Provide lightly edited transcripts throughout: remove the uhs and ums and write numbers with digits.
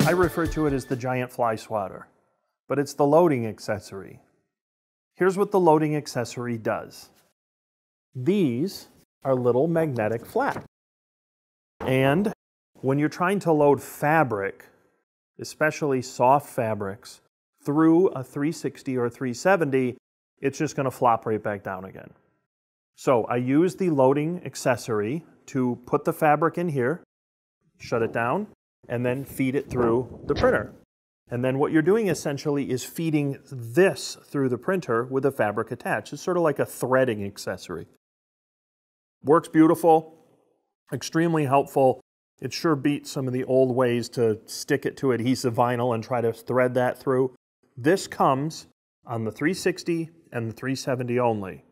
I refer to it as the giant fly swatter, but it's the loading accessory. Here's what the loading accessory does. These are little magnetic flaps. And when you're trying to load fabric, especially soft fabrics, through a 360 or 370, it's just going to flop right back down again. So I use the loading accessory to put the fabric in here, shut it down, and then feed it through the printer. And then what you're doing essentially is feeding this through the printer with the fabric attached. It's sort of like a threading accessory. Works beautiful, extremely helpful. It sure beats some of the old ways to stick it to adhesive vinyl and try to thread that through. This comes on the 360 and the 370 only.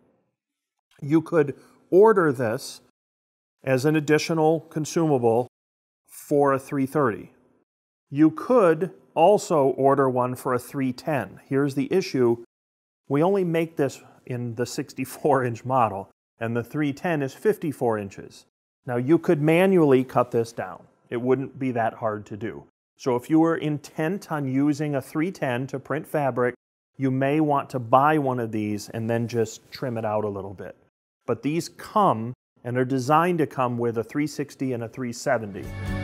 You could order this as an additional consumable for a 330. You could also order one for a 310. Here's the issue. We only make this in the 64-inch model, and the 310 is 54 inches. Now you could manually cut this down. It wouldn't be that hard to do. So if you were intent on using a 310 to print fabric, you may want to buy one of these and then just trim it out a little bit. But these come and are designed to come with a 360 and a 370.